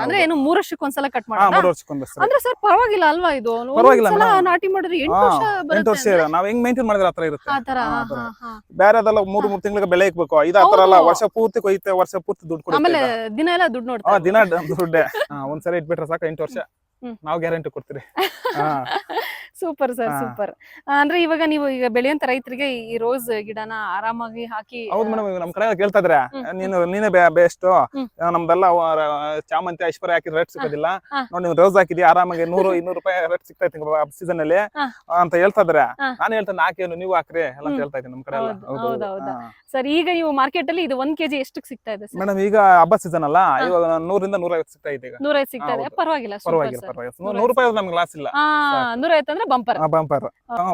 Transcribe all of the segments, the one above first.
ಅಂದ್ರೆ ಏನು 3 ವರ್ಷಕ್ಕೊಂದ್ಸಲ ಕಟ್ ಹಾ ಮಾಡೋದಾ? 3 ವರ್ಷಕ್ಕೊಂದು ಸರಿ. ಅಂದ್ರೆ ಸರ್ ಪರವಾಗಿಲ್ಲ ಅಲ್ವಾ ಇದು? ಪರವಾಗಿಲ್ಲ ಒಂದ್ಸಲ ಮೇಡಮ್. ನಾಟಿ ಮಾಡಿದ್ರೆ 8 ಹಾ ವರ್ಷ 8 ಬರುತ್ತೆ ವರ್ಷ ನಾವ್ ಹೆಂಗ್ ಮೇಂಟೈನ್ ಮಾಡಿದ್ರೆ ಆತರ ಇರುತ್ತೆ. ಆತರ. ಆ ತರ. ಬೇರೆದೆಲ್ಲ 3 ತಿಂಗಳಿಗೆ ಬೆಳೆ ಇಕ್ಬೇಕು, ಇದು ಆತರ ಅಲ್ಲ. ವರ್ಷ ಪೂರ್ತಿ ಕೊಯ್ಯುತ್ತೆ, ವರ್ಷ ಪೂರ್ತಿ ದುಡ್ಡು ಕೊಡುತ್ತೆ. ಆಮೇಲೆ ದಿನ ಎಲ್ಲ ದುಡ್ಡು ನೋಡ್ತಾ ದಿನ ದುಡ್ಡೆ. ಒಂದ್ಸರಿ ಇಟ್ಬಿಟ್ರೆ ಸಾಕು 8 ವರ್ಷ ನಾವು ಗ್ಯಾರಂಟಿ ಕೊಡ್ತೀರಿ. Super sir, super. ಅಂದ್ರೆ ಇವಾಗ ನೀವು ಈಗ ಬೆಳೆಯಂತ ರೈತರಿಗೆ ಈ ರೋಸ್ ಗಿಡನ ಆರಾಮಾಗಿ ಹಾಕಿ. ಹೌದು ಮೇಡಮ್, ನಮ್ ಕಡೆ ಕೇಳ್ತಾ ಇದ್ರೆ ನೀನೇ ಬೆಸ್ಟ್, ನಮ್ದೆಲ್ಲ ಚಾಮಂತಿ ಐಶ್ವರ್ಯ ಹಾಕಿ ರೇಟ್ ಸಿಗೋದಿಲ್ಲ, ನೋಡಿ ನೀವು ರೋಸ್ ಹಾಕಿದ್ಯಾ ಆರಾಮಾಗಿ 100-200 ರೂಪಾಯಿ ರೇಟ್ ಸಿಗ್ತಾ ಇತ್ತು ಸೀಸನ್ ಅಲ್ಲಿ ಅಂತ ಹೇಳ್ತಾ ಇದ್ರೆ, ನಾನು ಹೇಳ್ತೇನೆ ಹಾಕೇನು ನೀವು ಹಾಕ್ರಿ ಎಲ್ಲ ಅಂತ ಹೇಳ್ತಾ ಇದ್ದೀನಿ ನಮ್ ಕಡೆ ಎಲ್ಲ. ಹೌದೌದಾ ಸರ್? ಈಗ ನೀವು ಮಾರ್ಕೆಟ್ ಅಲ್ಲಿ ಇದು 1 kg ಎಷ್ಟಕ್ಕೆ ಸಿಗ್ತಾ ಇದೆ ಸರ್? ಮೇಡಮ್ ಈಗ ಹಬ್ಬ ಸೀಸನ್ ಅಲ್ಲ, ಇವಾಗ 100-150 ಸಿಗ್ತಾ ಇದೆ. ಈಗ 150 ಸಿಗ್ತಾ ಇದೆ, ಪರವಾಗಿಲ್ಲ. ಪರವಾಗಿಲ್ಲ ಪರವಾಗಿಲ್ಲ, 100 ರೂಪಾಯಿ ನಮ್ಗೆ ಲಾಸ್ ಇಲ್ಲ. 150 ಅಂದ್ರೆ ಬಂಪರ್. ಬಂಪರ್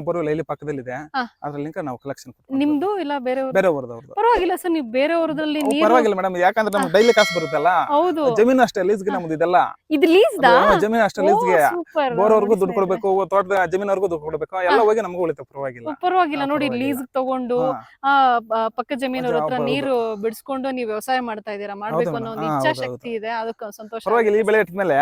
ಬರುವಿಲ್ಲ, ಇಲ್ಲಿ ಪಕ್ಕದಲ್ಲಿದೆ, ಅದ್ರಲ್ಲಿ ನಾವು ಕಲೆಕ್ಷನ್. ನಿಮ್ದು ಇಲ್ಲ ಬೇರೆಯವ್ರದ್ದು? ಬೇರೆಯವ್ರದ್ದು. ಪರವಾಗಿಲ್ಲ ಸರ್, ನೀವು ಬೇರೆಯವ್ರದಲ್ಲಿ ಪರವಾಗಿಲ್ಲ ಮೇಡಮ್, ಯಾಕಂದ್ರೆ ನಮ್ಗೆ ಡೈಲಿ ಕಾಸು ಬರುತ್ತಲ್ಲ. ಹೌದು, ಜಮೀನು ಅಷ್ಟೇ ಲೀಸ್ಗೆ ನಮ್ದು ಇದೆಲ್ಲ. ಇದು ಲೀಸ್ ದಾ? ಜಮೀನು ಅಷ್ಟೇ ಲೀಸ್ಗೆ, ಬೋರ್ವರ್ಗೂ ದುಡ್ಡು ಕೊಡ್ಬೇಕು, ತೋಟದ ಜಮೀನವರೆಗೂ ದುಡ್ಡು ಕೊಡ್ಬೇಕು, ಎಲ್ಲ ಹೋಗಿ ನಮ್ಗೆ ಉಳಿತು. ಪರವಾಗಿಲ್ಲ ನೋಡಿ, ಲೀಸ್ ತಗೊಂಡು ಪಕ್ಕ ಜಮೀನವ್ರ ಹತ್ರ ನೀರು ಬಿಡಿಸ್ಕೊಂಡು ನೀವು ವ್ಯವಸಾಯ ಮಾಡ್ತಾ ಇದೀರಾ. ಮಾಡ್ಬೇಕು ಅನ್ನೋ ಒಂದು ಇಚ್ಛಾಶಕ್ತಿ ಇದೆ, ಅದಕ್ಕೆ ಸಂತೋಷ. ಪರವಾಗಿಲ್ಲ, ಈ ಬೆಳೆ ಇಟ್ಮೇಲೆ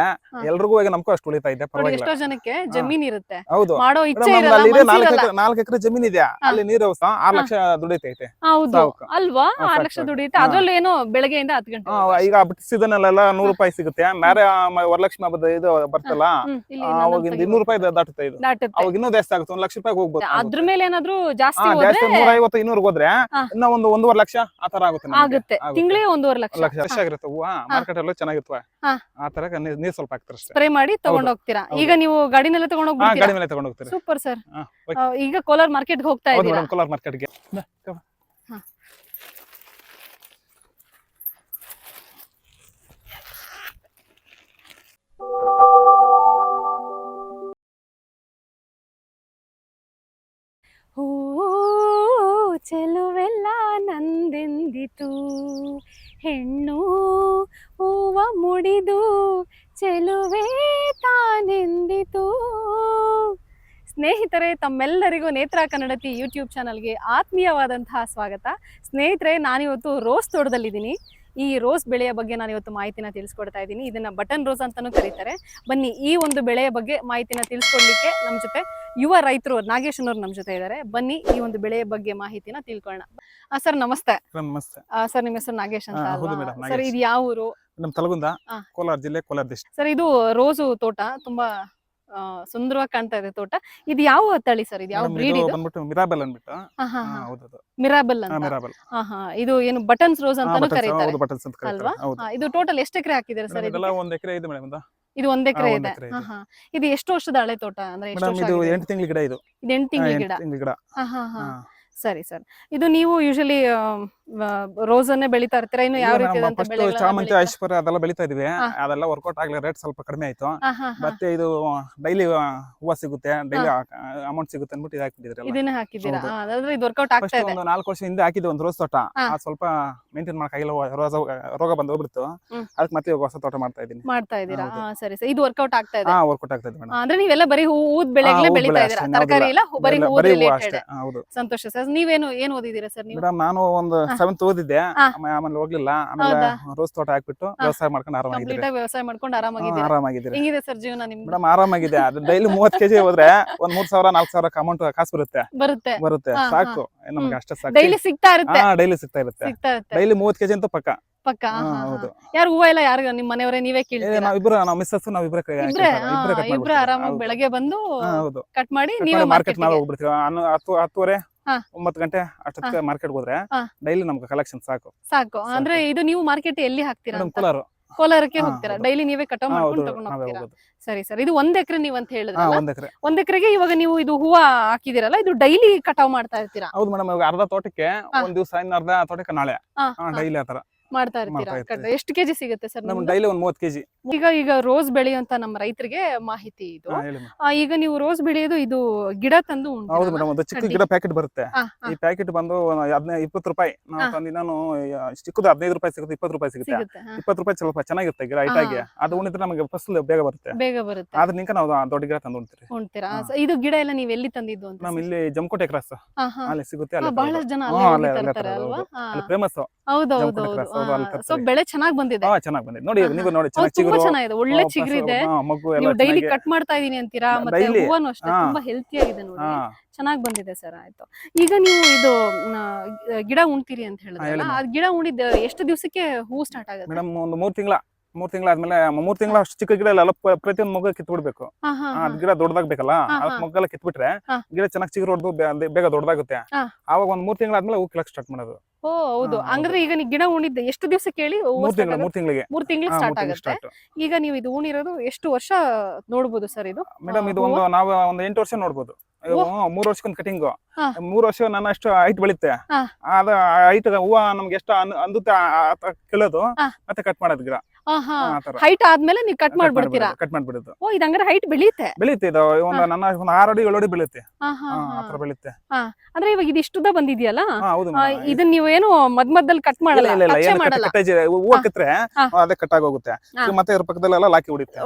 ಎಲ್ರಿಗೂ ಹೋಗಿ ನಮಗೂ ಅಷ್ಟು ಉಳಿತಾ ಇದೆ. ಎಷ್ಟೋ ಜನಕ್ಕೆ ಜಮೀನ್ ಇರುತ್ತೆ, ಹೌದು, ಮಾಡೋ ಇಚ್ಛೆ ಇರಲ್ಲ. 4 ಎಕರೆ ಜಮೀನ್ ಇದೆ, ಅಲ್ಲಿ ನೀರು 6 ಲಕ್ಷ ದುಡಿತೈತೆ. ಹೌದು ಅಲ್ವಾ? 6 ಲಕ್ಷ ದುಡಿಯುತ್ತೆ, ಅದ್ರಲ್ಲಿ ಏನೋ ಬೆಳಗ್ಗೆಯಿಂದ 10 ಗಂಟೆ. ಈಗ ಸೀಸನ್ ಅಲ್ಲೆಲ್ಲ 100 ರೂಪಾಯಿ ಸಿಗುತ್ತೆ. ಬೇರೆ ವರಲಕ್ಷ್ಮಿ ಹಬ್ಬದ ಇದು ಬರ್ತಲ್ಲ, ಅವಾಗ 200 ರೂಪಾಯಿ ದಾಟುತ್ತೆ. ಇದು ಅವಾಗ ಇನ್ನೂ ಜಾಸ್ತಿ ಆಗುತ್ತೆ, 1 ಲಕ್ಷ ರೂಪಾಯಿ ಹೋಗ್ಬೋದು. ಅದ್ರ ಮೇಲೆ ಏನಾದ್ರು ಜಾಸ್ತಿ 150-200 ಹೋದ್ರೆ ಇನ್ನ 1.5 ಲಕ್ಷ ಆತರ ಆಗುತ್ತೆ. ತಿಂಗಳಿಗೆ 1.5 ಲಕ್ಷ ಫ್ರೆಶ್ ಆಗಿರುತ್ತೆ ಹೂವು, ಮಾರ್ಕೆಟ್ ಎಲ್ಲ ಚೆನ್ನಾಗಿರ್ತವೆ. ಆತರ ನೀರ್ ಸ್ವಲ್ಪ ಹಾಕ್ತಾರೆ, ಸ್ಪ್ರೇ ಮಾಡಿ ತಗೊಂಡ್ ಹೋಗ್ತೀರಾ. ಈಗ ನೀವು ಗಾಡಿನೆಲ್ಲ ತಗೊಂಡ್ ಹೋಗ್ತೀರಾ? ಗಾಡಿ ಮೇಲೆ ತಗೊಂಡ್ ಹೋಗ್ತೀರಾ. Super sir. ಈಗ ಕೋಲಾರ ಮಾರ್ಕೆಟ್ಗೆ ಹೋಗ್ತಾ ಇದ್ದೀರಾ? ಕೋಲಾರ ಮಾರ್ಕೆಟ್ಗೆ. ಹೂ ಚೆಲುವೆಲ್ಲ ನಂದೆಂದಿತು, ಹೆಣ್ಣು ಹೂವ ಮುಡಿದು ಚೆಲುವೆ ತಾನೆಂದಿತು. ಸ್ನೇಹಿತರೆ, ತಮ್ಮೆಲ್ಲರಿಗೂ ನೇತ್ರ ಕನ್ನಡತಿ ಯೂಟ್ಯೂಬ್ ಚಾನಲ್ಗೆ ಆತ್ಮೀಯವಾದಂತಹ ಸ್ವಾಗತ. ಸ್ನೇಹಿತರೆ, ನಾನಿವತ್ತು ರೋಸ್ ತೋಟದಲ್ಲಿದ್ದೀನಿ. ಈ ರೋಸ್ ಬೆಳೆಯ ಬಗ್ಗೆ ನಾನು ಇವತ್ತು ಮಾಹಿತಿನ ತಿಳಿಸ್ಕೊಡ್ತಾ ಇದ್ದೀನಿ. ಇದನ್ನ ಬಟನ್ ರೋಸ್ ಅಂತಾನೂ ಕರೀತಾರೆ. ಬನ್ನಿ, ಈ ಒಂದು ಬೆಳೆಯ ಬಗ್ಗೆ ಮಾಹಿತಿನ ತಿಳಿಸ್ಕೊಡ್ಲಿಕ್ಕೆ ನಮ್ಮ ಜೊತೆ ಯುವ ರೈತರು ನಾಗೇಶ್ ಅನ್ನೋರು ನಮ್ಮ ಜೊತೆ ಇದ್ದಾರೆ. ಬನ್ನಿ, ಈ ಒಂದು ಬೆಳೆಯ ಬಗ್ಗೆ ಮಾಹಿತಿನ ತಿಳ್ಕೊಳ್ಳೋಣ. ಸರ್ ನಮಸ್ತೆ. ನಮಸ್ತೆ ಸರ್, ನಿಮ್ಮ ಹೆಸರು ನಾಗೇಶ್ ಅಂತ ಅಲ್ವಾ? ಸರ್, ಇದು ಯಾವ ಊರು? ನಮ್ಮ ತಲಗುಂದ, ಕೋಲಾರ ಜಿಲ್ಲೆ, ಕೋಲಾರ ಡಿಸ್ಟ್ರಿಕ್ಟ್. ಸರ್, ಇದು ರೋಸು ತೋಟ ತುಂಬಾ ಸುಂದರವಾಗಿ ಕಾಣ್ತಾ ಇದೆ ತೋಟ. ಇದು ಯಾವ ತಳಿ ಸರ್? ಇದು ಯಾವ ಬ್ರೀಡ್? ಇದು ಬಂದ್ಬಿಟ್ಟು ಮಿರಾಬೆಲ್ ಅಂದ್ಬಿಟ್ಟು. ಮಿರಾಬೆಲ್ ಅಂತ. ಇದು ಏನು ಬಟನ್ಸ್ ರೋಸ್ ಅಂತಾನೂ ಕರೀತಾರೆ ಅಲ್ವಾ? ಇದು ಟೋಟಲ್ ಎಷ್ಟು ಎಕರೆ ಹಾಕಿದ್ದಾರೆ ಸರ್? ಇದೆಲ್ಲ 1 ಎಕರೆ ಇದೆ ಮೇಡಮ್. ಇದು 1 ಎಕರೆ ಇದೆ. ಇದು ಎಷ್ಟು ವರ್ಷದ ಹಳೆ ತೋಟ? ಅಂದ್ರೆ ಎಷ್ಟು ವರ್ಷ? ಇದು 8 ತಿಂಗಳ ಗಿಡ. ಇದು 8 ತಿಂಗಳ ಗಿಡ. ಸರಿ ಸರ್. ಇದು ನೀವು ಯೂಶಲಿ ರೋಸ್ ಅನ್ನೇ ಬೆಳಿತಾ ಇರ್ತೀರಾ? ಇನ್ನು ಯಾವ ರೀತಿ ಚಾಮಂತಿ ಐಶ್ವರ್ಯ ಅದೆಲ್ಲ ಬೆಳಿತಾ ಇದೀವಿ. ಅದೆಲ್ಲ ವರ್ಕೌಟ್ ಆಗ್ಲಿ, ರೇಟ್ ಸ್ವಲ್ಪ ಕಡಿಮೆ ಆಯ್ತು. ಮತ್ತೆ ಇದು ಡೈಲಿ ಹೂವ ಸಿಗುತ್ತೆ, ಡೈಲಿ ಅಮೌಂಟ್ ಸಿಗುತ್ತೆ ಅನ್ಬಿಟ್ಟು ಇದು ಹಾಕಿದ್ರೆ ಇದನ್ನೇ ಹಾಕಿದ್ದೀರಾ? ಅದಾದ್ರೆ ಇದು ವರ್ಕೌಟ್ ಆಗ್ತಾ ಇದೆ. 4 ವರ್ಷ ಹಿಂದೆ ಹಾಕಿದ್ವಿ ಒಂದು ರೋಸ್ ತೋಟ. ಸ್ವಲ್ಪ ಮೇಂಟೈನ್ ಮಾಡಕ್ಕಾಗಿಲ್ಲ, ರೋಗ ಬಂದು ಹೋಗ್ಬಿಡ್ತು. ಅದಕ್ಕೆ ಮತ್ತೆ ಹೊಸ ತೋಟ ಮಾಡ್ತಾ ಇದ್ದೀರಾ? ಸರಿ ಸರ್, ಇದು ವರ್ಕೌಟ್ ಆಗ್ತಾ ಇದೆ. ವರ್ಕೌಟ್ ಆಗ್ತಾ ಇದೆ. ಅಂದ್ರೆ ನೀವೆಲ್ಲ ಬರೀ ಹೂದ್ ಬೆಳೆಗಳೇ ಬೆಳಿತಾ ಇದ್ದೀರಾ, ತರಕಾರಿ ಇಲ್ಲ, ಬರೀ ಹೂವು ರಿಲೇಟೆಡ್. ಸಂತೋಷ ಸರ್. ನೀವೇನು ಓದಿದ್ದೀರಾ ಸರ್ ನೀವು? ನಾನು ಒಂದು 7th ಓದಿದ್ದೆ, ಆಮೇಲೆ ಹೋಗ್ಲಿಲ್ಲ. ಆಮೇಲೆ ರೋಸ್ ತೋಟ ಹಾಕ್ಬಿಟ್ಟು ವ್ಯವಸಾಯ ಮಾಡ್ಕೊಂಡು ಆರಾಮಾಗಿದ್ದೀರಾ? ಹೆಂಗಿದೆ ಸರ್ ಜೀವನ ನಿಮ್ದು? ಮೇಡಮ್ ಆರಾಮಾಗಿದೆ. ಡೈಲಿ 30 kg ಹೋದ್ರೆ ಒಂದ್ 3,000-4,000 ಅಮೌಂಟ್ ಕಾಸು ಬರುತ್ತೆ. ಸಾಕು ನಮ್ಗೆ, ಅಷ್ಟೇ ಸಾಕು. ಡೈಲಿ ಸಿಗ್ತಾ ಇರುತ್ತೆ. ಡೈಲಿ ಸಿಗ್ತಾ ಇರುತ್ತೆ. ಡೈಲಿ 30 kg ಅಂತೂ ಪಕ್ಕ. ಯಾರು ಹೂವ ಎಲ್ಲ ಯಾರು ನಿಮ್ಮ ಮನೆಯವರೇ, ನೀವೇ ಕೇಳ್ತೀರಾ? ನಾವ್ ಮಿಸ್ಸಸ್ ಇಬ್ರು ಆರಾಮಾಗಿ ಬೆಳಗ್ಗೆ ಬಂದು ಕಟ್ ಮಾಡಿ ನೀವೇ ಮಾರ್ಕೆಟ್ ನಾವೇ ಹೋಗ್ಬಿಡ್ತೀವಿ. 10:30 9 ಗಂಟೆ ಅಷ್ಟೊತ್ತಿಗೆ ಮಾರ್ಕೆಟ್ ಹೋದ್ರೆ ಡೈಲಿ ನಮ್ಗೆ ಕಲೆಕ್ಷನ್ ಸಾಕು. ಅಂದ್ರೆ ಇದು ನೀವು ಮಾರ್ಕೆಟ್ ಎಲ್ಲಿ ಹಾಕ್ತೀರಾ? ಕೋಲಾರಕ್ಕೆ ಹೋಗ್ತೀರಾ? ಡೈಲಿ ನೀವೇ ಕಟಾವ್ ಮಾಡ್ಕೊಂಡು ತಗೊಂಡು ಹೋಗ್ತೀರಾ? ಸರಿ ಸರ್. ಇದು 1 ಎಕರೆ ನೀವು ಅಂತ ಹೇಳಿದ್ರೆ 1 ಎಕರೆಗೆ ಇವಾಗ ನೀವು ಇದು ಹೂವ ಹಾಕಿದಿರಲ್ಲ, ಇದು ಡೈಲಿ ಕಟಾವ್ ಮಾಡ್ತಾ ಇರ್ತೀರಾ? ಹೌದು ಮೇಡಮ್. ಅರ್ಧ ತೋಟಕ್ಕೆ ಒಂದ್ ದಿವಸ, ಇನ್ನು ಅರ್ಧ ತೋಟಕ್ಕೆ ನಾಳೆ, ಡೈಲಿ ಆತರ ಮಾಡ್ತಾ ಇರ್ತೀರಾ? ಎಷ್ಟು ಕೆಜಿ ಸಿಗುತ್ತೆ ಸರ್? ಡೈಲಿ ಒಂದು 30 kg. ಈಗ ರೋಸ್ ಬೆಳೆಯುವಂತ ನಮ್ಮ ರೈತರಿಗೆ ಮಾಹಿತಿ ಇದು. ಈಗ ನೀವು ರೋಸ್ ಬೆಳೆಯೋದು ಇದು ಗಿಡ ತಂದು ಉಂಟು? ಹೌದು ಮೇಡಮ್. ಒಂದು ಚಿಕ್ಕ ಗಿಡ ಪ್ಯಾಕೆಟ್ ಬರುತ್ತೆ. ಈ ಪ್ಯಾಕೆಟ್ ಬಂದು 20 ರೂಪಾಯಿ. ನಾವು ತಂದಿದ್ದಾನು ಚಿಕ್ಕದು 15 ರೂಪಾಯಿ ಸಿಗುತ್ತೆ, 20 ರೂಪಾಯಿ ಸಿಗುತ್ತೆ. 20 ರೂಪಾಯಿ ಸ್ವಲ್ಪ ಚೆನ್ನಾಗಿರುತ್ತೆ ಗಿಡ ಹೈಟ್ ಆಗಿ. ಅದು ಉಣಿದ್ರೆ ನಮಗೆ ಫಸಲು ಬೇಗ ಬರುತ್ತೆ. ಅದ್ರ ನಿಂಕ ನಾವು ದೊಡ್ಡ ಗಿಡ ತಂದು ಉಣ್ತೀರಾ? ಇದು ಗಿಡ ಎಲ್ಲ ನೀವು ಎಲ್ಲಿ ತಂದಿದ್ದು ಅಂತ? ನಮ್ ಇಲ್ಲಿ ಜಮಕೋಟೆ ಕ್ರಾಸ್ ಅಲ್ಲಿ ಸಿಗುತ್ತೆ. ಬಹಳಷ್ಟು ಜನ ಫೇಮಸ್. ಹೌದೌದು. ಸೊ ಬೆಳೆ ಚೆನ್ನಾಗಿ ಬಂದಿದೆ. ಚೆನ್ನಾಗಿ ಬಂದಿದೆ ನೋಡಿ. ನೀವು ನೋಡಿ, ಚೆನ್ನಾಗಿ ತುಂಬಾ ಚೆನ್ನಾಗಿದೆ, ಒಳ್ಳೆ ಚಿಗುರಿದೆ. ಮಗು ಎಲ್ಲ ನೀವು ಡೈಲಿ ಚೆನ್ನಾಗಿ ಕಟ್ ಮಾಡ್ತಾ ಇದೀನಿ ಅಂತೀರಾ, ಮತ್ತೆ ಡೈಲಿ ಹೂವನು ಅಷ್ಟೇ ಹಾ ತುಂಬಾ ಹೆಲ್ತಿ ಆಗಿದೆ ನೋಡಿ, ಹಾ ಚೆನ್ನಾಗಿ ಬಂದಿದೆ ಸರ್. ಆಯ್ತು, ಈಗ ನೀವು ಇದು ಗಿಡ ಉಣ್ತೀರಿ ಅಂತ ಹೇಳಿದ್ರಲ್ಲ, ಹೇಳಿ ಆ ಗಿಡ ಉಣಿದ ಎಷ್ಟು ದಿವಸಕ್ಕೆ ಹೂ ಸ್ಟಾರ್ಟ್ ಆಗುತ್ತೆ? ಮೇಡಮ್ ಒಂದು 3 ತಿಂಗಳ ಆದ್ಮೇಲೆ 3 ತಿಂಗಳ ಅಷ್ಟು ಚಿಕ್ಕ ಗಿಡ ಎಲ್ಲ ಪ್ರತಿಯೊಂದು ಮಗು ಕಿತ್ಬಿಡ್ಬೇಕು. ಹಾ ಹಾ ಅದ್ ಗಿಡ ದೊಡ್ಡದಾಗ್ಬೇಕಲ್ಲ, ಹಾ, ಅದಕ್ಕೆ ಹಾ. ಮಗ್ಗೆಲ್ಲ ಕಿತ್ಬಿಟ್ರೆ ಹಾ. ಗಿಡ ಚೆನ್ನಾಗಿ ಚಿಗುರು ಹೊಡೆದು ಬೇಗ ದೊಡ್ಡದಾಗುತ್ತೆ. ಹಾ. ಆವಾಗ ಒಂದ್ 3 ತಿಂಗಳಾದ್ಮೇಲೆ ಹೂ ಕಿಳಕ್ ಸ್ಟಾರ್ಟ್ ಮಾಡೋದು. ಓ ಹೌದು, ಹಾ, ಹಂಗಾದ್ರೆ ಈಗ ನೀವು ಗಿಡ ಉಣಿದ ಎಷ್ಟು ದಿವಸಕ್ಕೆ ಹೇಳಿ? 3 ತಿಂಗಳಿಗೆ 3 ತಿಂಗಳಿಗೆ ಹಾ, ಸ್ಟಾರ್ಟ್ 3 ತಿಂಗಳು ಆಗುತ್ತೆ. ಸ್ಟಾರ್ಟ್. ಈಗ ನೀವು ಇದು ಉಣಿರೋದು ಎಷ್ಟು ವರ್ಷ ನೋಡ್ಬೋದು ಸರ್ ಇದು? ಮೇಡಮ್ ಇದು ಹೂವು? ನಾವು ಒಂದು 8 ವರ್ಷ ನೋಡ್ಬೋದು. 3 ವರ್ಷಕ್ಕೊಂದು ಕಟಿಂಗ್. ಹಾ. 3 ವರ್ಷ ನನ್ನ ಅಷ್ಟು ಹೈಟ್ ಬೆಳುತ್ತೆ. ಹಾ. ಅದ ಹೈಟ್ ಹೂವ ನಮ್ಗೆ ಎಷ್ಟು ಅಂದುತ್ತೆ ಕೀಳೋದು, ಹಾ. ಮತ್ತೆ ಕಟ್ ಮಾಡೋದು ಗಿಡ. ಹೈಟ್ ಆದ್ಮೇಲೆ ನೀವು ಕಟ್ ಮಾಡ್ಬಿಡ್ತೀರಾ? ಕಟ್ ಮಾಡ್ಬಿಡುದು. ಓ, ಇದು ಹಂಗಾರೆ ಹೈಟ್ ಬೆಳೆಯುತ್ತೆ? ಬೆಳೆಯುತ್ತೆ ಇದು ನನ್ನ ಒಂದು 6 ಅಡಿ 7 ಅಡಿ ಬೆಳೆಯುತ್ತೆ. ಹಾ ಹಾ ಹಾ. ಆತರ ಬೆಳೆಯುತ್ತೆ. ಅಂದ್ರೆ ಇವಾಗ ಇದು ಇಷ್ಟುದ್ದ ಬಂದಿದೆಯಲ್ಲ, ಹೌದು ಇದನ್ನ ನೀವು ಏನು ಮಧ್ಯದಲ್ಲಿ ಕಟ್ ಮಾಡಲ್ಲ, ಟಚ್ ಮಾಡಲ್ಲ? ಹೂವ ಕಿತ್ರೆ ಹಾ. ಅದೇ ಕಟ್ ಆಗೋಗುತ್ತೆ. ಹಾ. ಮತ್ತೆ ಇದ್ರ ಪಕ್ಕದಲ್ಲೆಲ್ಲ ಲಾಕಿ ಹೊಡಿತ್ತೆ.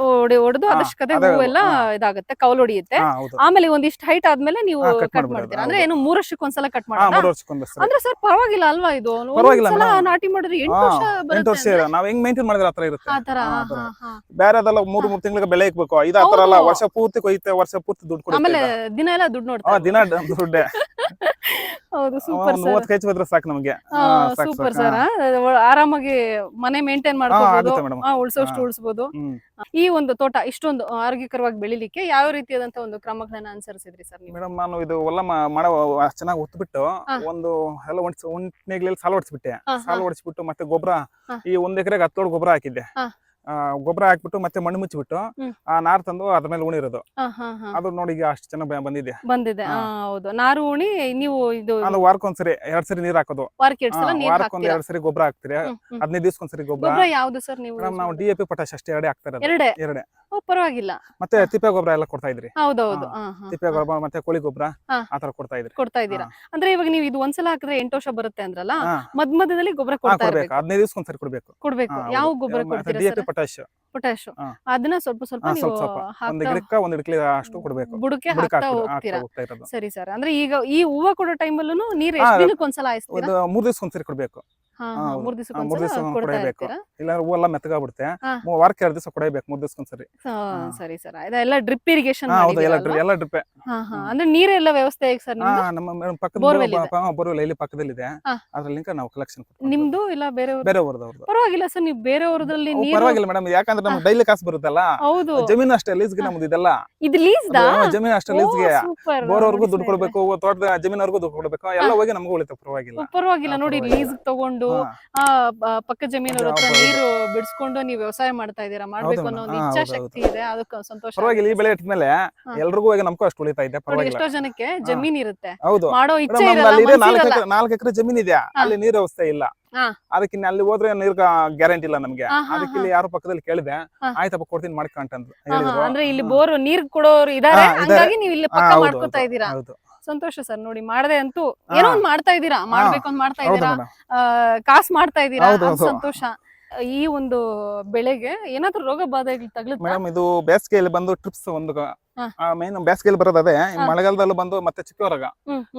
ಹೊಡೆದು ಹಾ, ಅದಷ್ಟೇ ಅದೇ ಹೂವೆಲ್ಲ ಹಾ. ಇದಾಗುತ್ತೆ, ಕೌಲ್ ಹೊಡಿಯುತ್ತೆ. ಹೌದು. ಆಮೇಲೆ ಒಂದಿಷ್ಟು ಹೈಟ್ ಆದ್ಮೇಲೆ ನೀವು ಹಾ, cut ಕಟ್ ಮಾಡ್ಬಿಡೋದು. ಮಾಡ್ತೀರಾ? ಅಂದ್ರೆ ಹೌದು. ಏನು 3 ವರ್ಷಕ್ಕೊಂದ್ಸಲ ಕಟ್ ಹಾ, ಮಾಡೋದಾ? 3 ವರ್ಷಕ್ಕೊಂದು ಸರಿ. ಅಂದ್ರೆ ಸರ್ ಪರವಾಗಿಲ್ಲ ಅಲ್ವಾ ಇದು? ಪರವಾಗಿಲ್ಲ ಒಂದ್ಸಲ madam. ನಾಟಿ ಮಾಡಿದ್ರೆ 8 ಹಾ, ವರ್ಷ 8 ವರ್ಷ ಬರುತ್ತೆ ನಾವ್ ಹೆಂಗ್ ಮೇಂಟೈನ್ ಮಾಡಿದ್ರೆ ಆತರ ಇರುತ್ತೆ. ಆತರ. ಹಾ, ಆತರ. ಬೇರೆದೆಲ್ಲ 3 ತಿಂಗಳಿಗೆ ಬೆಳೆ ಇಕ್ಬೇಕು, ಇದು ಆತರ ಅಲ್ಲ. ಹೌದು. ವರ್ಷ ಪೂರ್ತಿ ಕೊಯ್ಯುತ್ತೆ, ವರ್ಷ ಪೂರ್ತಿ ದುಡ್ಡು ಕೊಡುತ್ತೆ. ಆಮೇಲೆ ದಿನ ಎಲ್ಲ ದುಡ್ಡು ನೋಡ್ತಾ ದಿನ ದುಡ್ಡೆ. ಹೌದು, ಸೂಪರ್ ಒಂದು ಸರ್. 30 ಕೆಜಿ ಬಂದ್ರೆ ಸಾಕು ನಮ್ಗೆ. Super sir. ಆರಾಮಾಗಿ ಮನೆ ಮೇಂಟೈನ್ ಮಾಡ್ಕೋಬಹುದು, ಆಗುತ್ತೆ ಮೇಡಮ್. ಉಳ್ಸೋಷ್ಟು ಉಳಿಸಬಹುದು. ಹ್ಮ್. ಈ ಒಂದು ತೋಟ ಇಷ್ಟೊಂದು ಆರೋಗ್ಯಕರವಾಗಿ ಬೆಳಿಲಿಕ್ಕೆ ಯಾವ ರೀತಿಯಾದಂತ ಒಂದು ಕ್ರಮಗಳನ್ನ ಅನುಸರಿಸಿದ್ರಿ ಸರ್ ನೀವು? ಮೇಡಮ್ ನಾನು ಇದು ಹೊಲ ಮಾಡೋ ಚೆನ್ನಾಗಿ ಒತ್ಬಿಟ್ಟು ಒಂದು ಎಲ್ಲ ಒಂಟ್ನೇಗ್ಲಲ್ಲಿ ಸಾಲ ಹೊಡ್ಸ್ಬಿಟ್ಟೆ. ಸಾಲ ಹೊಡ್ಸ್ಬಿಟ್ಟು ಮತ್ತೆ ಗೊಬ್ಬರ ಈ 1 ಎಕರೆಗೆ 10 ಲೋಡ್ ಗೊಬ್ಬರ ಹಾಕಿದ್ದೆ. ಗೊಬ್ಬರ ಹಾಕ್ಬಿಟ್ಟು ಮತ್ತೆ ಮಣ್ಣು ಮುಚ್ಚಿಬಿಟ್ಟು ಆ ನಾರ್ ತಂದು ಅದ್ರ ಮೇಲೆ ಉಣಿರೋದು. ಅದು ನೋಡಿ ಈಗ ಅಷ್ಟು ಚೆನ್ನಾಗಿ ಬಂದಿದೆ. ಹೌದು, ನಾರು ಉಣಿ ನೀವು ಇದು ಅದು ವಾರಕ್ಕೊಂದ್ಸರಿ 2 ಸರಿ ನೀರ್ ಹಾಕೋದು. ವಾರಕ್ಕೊಂದ್ 2 ಸರಿ ಗೊಬ್ಬರ ಹಾಕ್ತಿರಿ. 15 ದಿವಸಕ್ಕೊಂದ್ಸರಿ ಗೊಬ್ಬರ. ಯಾವ್ದು ಸರ್ ನೀವು? ನಾವು DAP ಪೊಟ್ಯಾಶ್ ಅಷ್ಟೇ ಎರಡೇ ಹಾಕ್ತಾ ಇರೋದು. ಎರಡೇ. ಪರವಾಗಿಲ್ಲ. ಮತ್ತೆ ತಿಪ್ಪೆ ಗೊಬ್ಬರ ಎಲ್ಲ ಕೊಡ್ತಾ ಇದ್ರಿ. ಹೌದೌದು. ತಿಪ್ಪೆ ಗೊಬ್ಬರ ಮತ್ತೆ ಕೋಳಿ ಗೊಬ್ಬರ ಆತರ ಕೊಡ್ತಾ ಇದ್ದೀರಾ? ಅಂದ್ರೆ ಇವಾಗ ನೀವು ಇದು ಒಂದ್ಸಲ ಹಾಕಿದ್ರೆ 8 ವರ್ಷ ಬರುತ್ತೆ ಅಂದ್ರಲ್ಲ, ಮಧ್ಯದಲ್ಲಿ ಗೊಬ್ಬರ ಕೊಡ್ತಾ ಇರ್ಬೇಕು. 15 ದಿವಸಕ್ಕೊಂದ್ಸರಿ ಕೊಡ್ಬೇಕು. ಯಾವ ಗೊಬ್ಬರ ಕೊಡ್ತೀರಾ DAP ಸರ್? ಪೊಟ್ಯಾಶ್. ಅದನ್ನ ಸ್ವಲ್ಪ ನೀವು ಒಂದು ಗಿಡಕ್ಕೆ ಅಷ್ಟು ಕೊಡ್ಬೇಕು. ಬುಡಕ್ಕೆ ಹಾಕ್ತಾ ಹೋಗ್ತೀರಾ? ಸರಿ ಸರ್. ಅಂದ್ರೆ ಈಗ ಈ ಹೂವ ಕೊಡೋ ಟೈಮಲ್ಲೂ ನೀರ್ ಎಷ್ಟು ದಿನಕ್ಕೊಂದ್ಸಲ ಹಾಯಿಸ್ತೀರಾ? 3 ದಿವಸಕ್ಕೊಂದ್ಸರಿ ಕೊಡ್ಬೇಕು. 3 ದಿವಸ ದಿವಸಕ್ಕೊಂದ್ಸಲ ಕೊಡ್ತಾ ಕೊಡಬೇಕು. ಇರ್ತೀರಾ? ಇಲ್ಲ ಹೂವು ಎಲ್ಲ ಮೆತ್ತಗಾಗ್ಬಿಡುತ್ತೆ. ವಾರಕ್ಕೆ 2 ದಿವಸ ಕೊಡಬೇಕು, 3 ದಿವಸಕ್ಕೊಂದ್ಸರಿ. ಸರಿ ಸರ್. ಇದೆಲ್ಲ ಡ್ರಿಪ್ ಇರಿಗೇಷನ್ ಹೌದು, ಎಲ್ಲ ಡ್ರಿಪ್. ಅಂದ್ರೆ ನೀರೆಲ್ಲ ವ್ಯವಸ್ಥೆ ಹೇಗೆ ಸರ್ ನಿಮ್ದು? ನಮ್ಮ ಪಕ್ಕದ Borewell ಇದೆ. ಬೋರ್ವೆಲ್ ಇಲ್ಲಿ ಪಕ್ಕದಲ್ಲಿದೆ. ಅದ್ರಲ್ಲಿಂದ ನಾವು ಕಲೆಕ್ಷನ್ ನಿಮ್ದು ಇಲ್ಲ ಬೇರೆಯವ್ರದ್ದು? ಬೇರೆಯವ್ರದ್ದು. ಪರವಾಗಿಲ್ಲ ಸರ್, ನೀವು ಬೇರೆಯವ್ರದಲ್ಲಿ ನೀರು. ಪರವಾಗಿಲ್ಲ ಮೇಡಮ್, ಯಾಕಂದ್ರೆ ನಮ್ಗೆ ಡೈಲಿ ಕಾಸು ಬರುತ್ತಲ್ಲ. ಹೌದು, ಜಮೀನು ಅಷ್ಟೇ ಲೀಸ್ಗೆ ನಮ್ದು ಇದೆಲ್ಲ. ಇದು ಲೀಸ್ದಾ? ಜಮೀನು ಅಷ್ಟೇ ಲೀಸ್ಗೆ. ಬೋರ್ವರ್ಗೂ ದುಡ್ಡು ಕೊಡ್ಬೇಕು, ತೋಟದ ಜಮೀನವರೆಗೂ ದುಡ್ಡು ಕೊಡ್ಬೇಕು, ಎಲ್ಲ ಹೋಗಿ ನಮಗೂ ಉಳಿತಾವ. ಪರವಾಗಿಲ್ಲ ನೋಡಿ, ಲೀಸ್ ತಗೊಂಡು ಪಕ್ಕ ಜಮೀನವ್ರ ಹತ್ರ ನೀರು ಬಿಡಿಸ್ಕೊಂಡು ನೀವು ವ್ಯವಸಾಯ ಮಾಡ್ತಾ ಇದ್ದೀರಾ. ಮಾಡ್ಬೇಕು ಅನ್ನೋ ಒಂದು ಇಚ್ಛಾಶಕ್ತಿ ಇದೆ, ಅದಕ್ಕೆ ಸಂತೋಷ. ಪರವಾಗಿಲ್ಲ, ಈ ಬೆಳೆ ಇಟ್ಮೇಲೆ ಎಲ್ರಿಗೂ ಹೋಗಿ ನಮಗೂ ಅಷ್ಟು ಉಳಿತಾ ಇದೆ. ನೋಡಿ, ಎಷ್ಟೋ ಜನಕ್ಕೆ ಜಮೀನ್ ಇರುತ್ತೆ, ಹೌದು, ಮಾಡೋ ಇಚ್ಛೆ ನಮ್ದು ಇರಲ್ಲ, ಅಲ್ಲಿ ಇದೆ, ಮನ್ಸಿರಲ್ಲ. 4 ಎಕರೆ ಜಮೀನ್ ಇದೆ, ಅಲ್ಲಿ ನೀರ್ ವ್ಯವಸ್ಥೆ ಇಲ್ಲ. ಅದಕ್ಕೆ ಅಲ್ಲಿ ಹೋದ್ರೆ ನೀರ್ ಗ್ಯಾರಂಟಿ ಇಲ್ಲ ನಮ್ಗೆ. ಅದಕ್ಕೆ ಇಲ್ಲಿ ಯಾರು ಪಕ್ಕದಲ್ಲಿ ಕೇಳಿದೆ, ಆಯ್ತಪ್ಪ ಕೊಡ್ತೀನಿ ಮಾಡ್ಕೊಂತ ಹೇಳಿದ್ರು. ಅಂದ್ರೆ ಇಲ್ಲಿ ಬೋರ್ ನೀರ್ ಕೊಡೋರು ಇದಾರೆ, ಹಂಗಾಗಿ ನೀವು ಇಲ್ಲಿ ಪಕ್ಕ ಮಾಡ್ಕೊತಾ ಇದ್ದೀರಾ. ಹೌದು. ಸಂತೋಷ ಸರ್. ನೋಡಿ, ಮಾಡದೆ ಅಂತೂ ಏನೋ ಒಂದ್ ಮಾಡ್ತಾ ಇದ್ದೀರಾ, ಮಾಡ್ಬೇಕು ಅಂತ ಮಾಡ್ತಾ ಇದ್ದೀರಾ, ಕಾಸು ಮಾಡ್ತಾ ಇದ್ದೀರಾ, ಸಂತೋಷ. ಈ ಒಂದು ಬೆಳೆಗೆ ಏನಾದ್ರೂ ರೋಗ ಬಾಧೆ ತಗಲುತ್ತಾ? ಮೇಡಮ್ ಇದು ಬೇಸಿಗೆಯಲ್ಲಿ ಬಂದು ಟ್ರಿಪ್ಸ್ ಒಂದು ಮೇನ್ ಬೇಸಿಗೆಯಲ್ಲಿ ಬರೋದು ಅದೇ. ಮಳೆಗಾಲದಲ್ಲೂ ಬಂದು ಮತ್ತೆ ಚಿಕ್ಕ ರೋಗ,